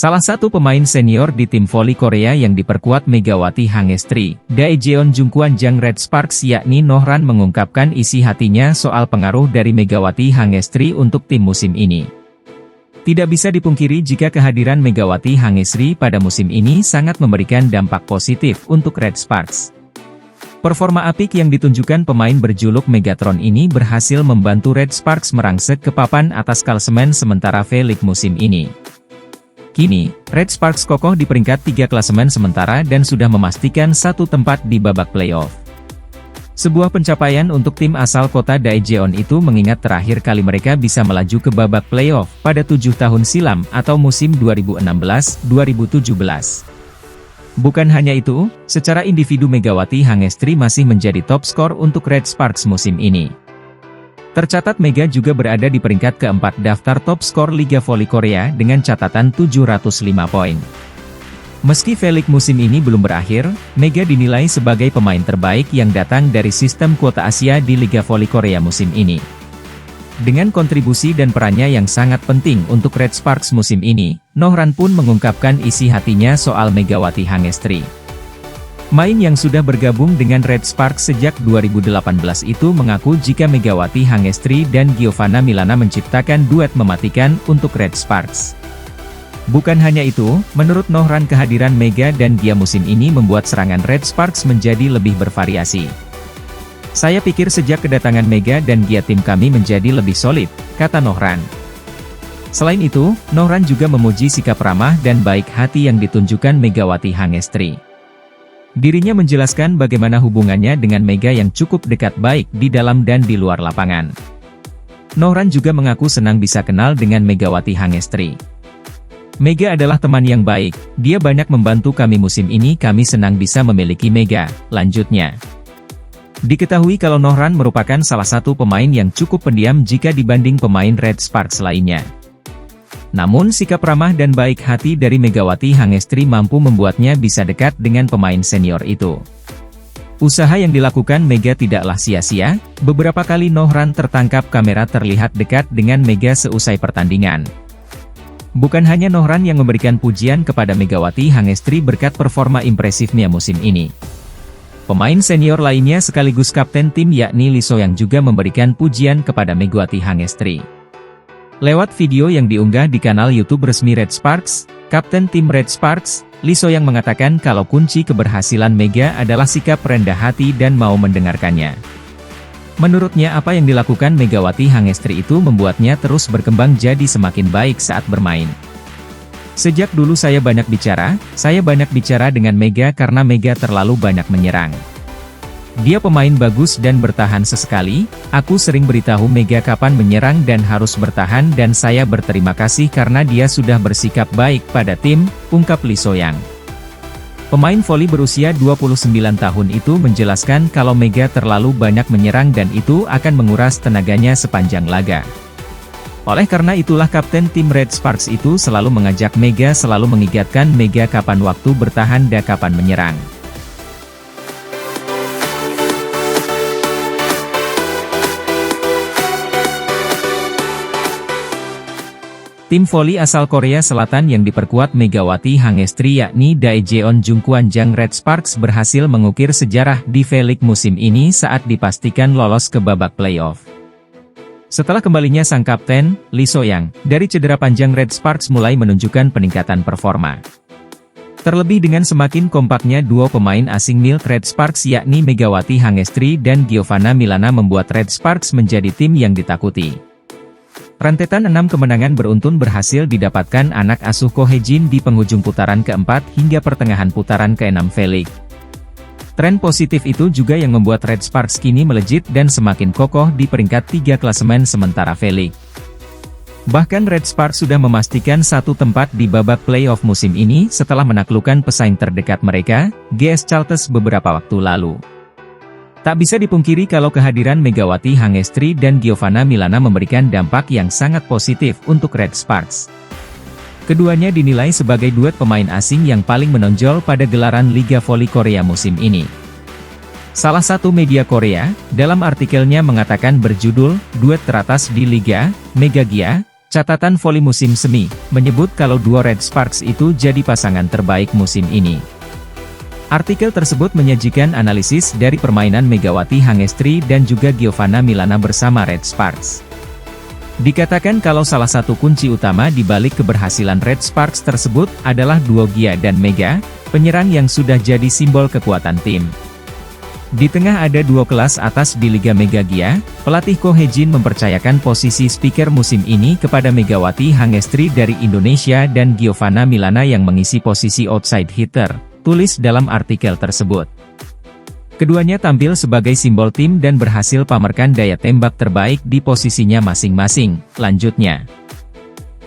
Salah satu pemain senior di tim voli Korea yang diperkuat Megawati Hangestri, Daejeon Jungkwan-jang Red Sparks yakni Nohran mengungkapkan isi hatinya soal pengaruh dari Megawati Hangestri untuk tim musim ini. Tidak bisa dipungkiri jika kehadiran Megawati Hangestri pada musim ini sangat memberikan dampak positif untuk Red Sparks. Performa apik yang ditunjukkan pemain berjuluk Megatron ini berhasil membantu Red Sparks merangsek ke papan atas klasemen sementara V-League musim ini. Kini, Red Sparks kokoh di peringkat 3 klasemen sementara dan sudah memastikan satu tempat di babak playoff. Sebuah pencapaian untuk tim asal kota Daejeon itu mengingat terakhir kali mereka bisa melaju ke babak playoff pada 7 tahun silam atau musim 2016-2017. Bukan hanya itu, secara individu Megawati Hangestri masih menjadi top skor untuk Red Sparks musim ini. Tercatat Mega juga berada di peringkat keempat daftar top skor Liga Voli Korea dengan catatan 705 poin. Meski V-League musim ini belum berakhir, Mega dinilai sebagai pemain terbaik yang datang dari sistem kuota Asia di Liga Voli Korea musim ini. Dengan kontribusi dan perannya yang sangat penting untuk Red Sparks musim ini, Nohran pun mengungkapkan isi hatinya soal Megawati Hangestri. Main yang sudah bergabung dengan Red Sparks sejak 2018 itu mengaku jika Megawati Hangestri dan Giovanna Milana menciptakan duet mematikan untuk Red Sparks. Bukan hanya itu, menurut Nohran kehadiran Mega dan Gia musim ini membuat serangan Red Sparks menjadi lebih bervariasi. Saya pikir sejak kedatangan Mega dan Gia tim kami menjadi lebih solid, kata Nohran. Selain itu, Nohran juga memuji sikap ramah dan baik hati yang ditunjukkan Megawati Hangestri. Dirinya menjelaskan bagaimana hubungannya dengan Mega yang cukup dekat baik di dalam dan di luar lapangan. Nohran juga mengaku senang bisa kenal dengan Megawati Hangestri. Mega adalah teman yang baik, dia banyak membantu kami musim ini, kami senang bisa memiliki Mega, lanjutnya. Diketahui kalau Nohran merupakan salah satu pemain yang cukup pendiam jika dibanding pemain Red Sparks lainnya. Namun sikap ramah dan baik hati dari Megawati Hangestri mampu membuatnya bisa dekat dengan pemain senior itu. Usaha yang dilakukan Mega tidaklah sia-sia, beberapa kali Nohran tertangkap kamera terlihat dekat dengan Mega seusai pertandingan. Bukan hanya Nohran yang memberikan pujian kepada Megawati Hangestri berkat performa impresifnya musim ini. Pemain senior lainnya sekaligus kapten tim yakni Lee So-yang juga memberikan pujian kepada Megawati Hangestri. Lewat video yang diunggah di kanal YouTube resmi Red Sparks, kapten tim Red Sparks, Lee So-yang mengatakan kalau kunci keberhasilan Mega adalah sikap rendah hati dan mau mendengarkannya. Menurutnya apa yang dilakukan Megawati Hangestri itu membuatnya terus berkembang jadi semakin baik saat bermain. Sejak dulu saya banyak bicara dengan Mega karena Mega terlalu banyak menyerang. Dia pemain bagus dan bertahan sesekali, aku sering beritahu Mega kapan menyerang dan harus bertahan dan saya berterima kasih karena dia sudah bersikap baik pada tim, ungkap Lee So-yang. Pemain voli berusia 29 tahun itu menjelaskan kalau Mega terlalu banyak menyerang dan itu akan menguras tenaganya sepanjang laga. Oleh karena itulah kapten tim Red Sparks itu selalu mengajak Mega selalu mengingatkan Mega kapan waktu bertahan dan kapan menyerang. Tim voli asal Korea Selatan yang diperkuat Megawati Hangestri yakni Daejeon Jungkwan-jang Red Sparks berhasil mengukir sejarah di V-League musim ini saat dipastikan lolos ke babak playoff. Setelah kembalinya sang kapten, Lee So-yang, dari cedera panjang Red Sparks mulai menunjukkan peningkatan performa. Terlebih dengan semakin kompaknya duo pemain asing milik Red Sparks yakni Megawati Hangestri dan Giovanna Milana membuat Red Sparks menjadi tim yang ditakuti. Rentetan 6 kemenangan beruntun berhasil didapatkan anak asuh Ko Hae-jin di penghujung putaran keempat hingga pertengahan putaran ke-6 V-League. Tren positif itu juga yang membuat Red Sparks kini melejit dan semakin kokoh di peringkat 3 klasemen sementara V-League. Bahkan Red Sparks sudah memastikan satu tempat di babak playoff musim ini setelah menaklukkan pesaing terdekat mereka, GS Charlton beberapa waktu lalu. Tak bisa dipungkiri kalau kehadiran Megawati Hangestri dan Giovanna Milana memberikan dampak yang sangat positif untuk Red Sparks. Keduanya dinilai sebagai duet pemain asing yang paling menonjol pada gelaran Liga Voli Korea musim ini. Salah satu media Korea, dalam artikelnya mengatakan berjudul, "Duet teratas di Liga, Mega Gia, Catatan voli musim semi, menyebut kalau duo Red Sparks itu jadi pasangan terbaik musim ini. Artikel tersebut menyajikan analisis dari permainan Megawati Hangestri dan juga Giovanna Milana bersama Red Sparks. Dikatakan kalau salah satu kunci utama di balik keberhasilan Red Sparks tersebut adalah duo Gia dan Mega, penyerang yang sudah jadi simbol kekuatan tim. Di tengah ada duo kelas atas di Liga Mega Gia, pelatih Ko Hee-jin mempercayakan posisi speaker musim ini kepada Megawati Hangestri dari Indonesia dan Giovanna Milana yang mengisi posisi outside hitter, tulis dalam artikel tersebut. Keduanya tampil sebagai simbol tim dan berhasil pamerkan daya tembak terbaik di posisinya masing-masing, lanjutnya.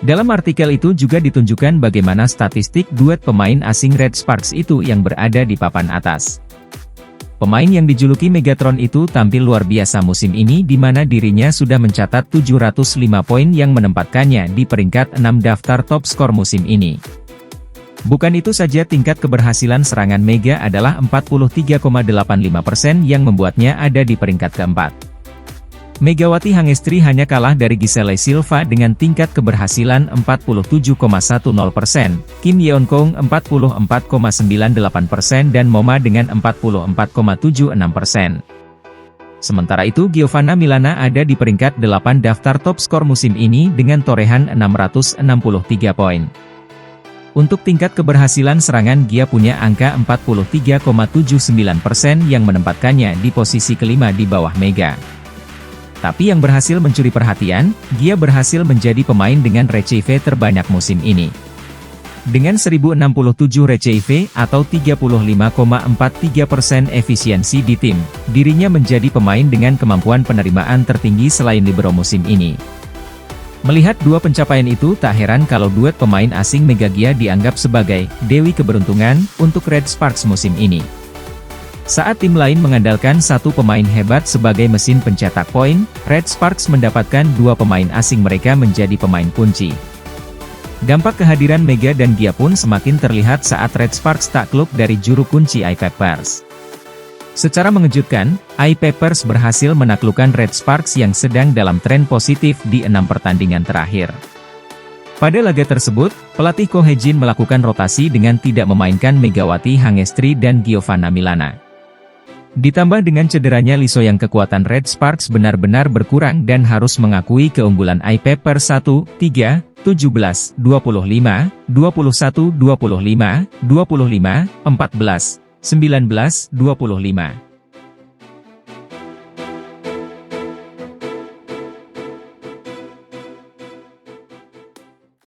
Dalam artikel itu juga ditunjukkan bagaimana statistik duet pemain asing Red Sparks itu yang berada di papan atas. Pemain yang dijuluki Megatron itu tampil luar biasa musim ini di mana dirinya sudah mencatat 705 poin yang menempatkannya di peringkat 6 daftar top skor musim ini. Bukan itu saja, tingkat keberhasilan serangan Mega adalah 43,85% yang membuatnya ada di peringkat keempat. Megawati Hangestri hanya kalah dari Giselle Silva dengan tingkat keberhasilan 47,10%, Kim Yeon Kong 44,98% dan Moma dengan 44,76%. Sementara itu Giovanna Milana ada di peringkat 8 daftar top skor musim ini dengan torehan 663 poin. Untuk tingkat keberhasilan serangan Gia punya angka 43,79% yang menempatkannya di posisi kelima di bawah Mega. Tapi yang berhasil mencuri perhatian, Gia berhasil menjadi pemain dengan RCV terbanyak musim ini. Dengan 1067 RCV atau 35,43% efisiensi di tim, dirinya menjadi pemain dengan kemampuan penerimaan tertinggi selain libero musim ini. Melihat dua pencapaian itu, tak heran kalau duet pemain asing Mega Gia dianggap sebagai dewi keberuntungan untuk Red Sparks musim ini. Saat tim lain mengandalkan satu pemain hebat sebagai mesin pencetak poin, Red Sparks mendapatkan dua pemain asing mereka menjadi pemain kunci. Dampak kehadiran Mega dan Gia pun semakin terlihat saat Red Sparks takluk dari juru kunci I-Peppers. Secara mengejutkan, I-Peppers berhasil menaklukkan Red Sparks yang sedang dalam tren positif di 6 pertandingan terakhir. Pada laga tersebut, pelatih Ko Hee-jin melakukan rotasi dengan tidak memainkan Megawati Hangestri dan Giovanna Milana. Ditambah dengan cederanya Lee So yang kekuatan Red Sparks benar-benar berkurang dan harus mengakui keunggulan I-Peppers 1-3, 17, 25, 21, 25, 25, 14, 19, 25.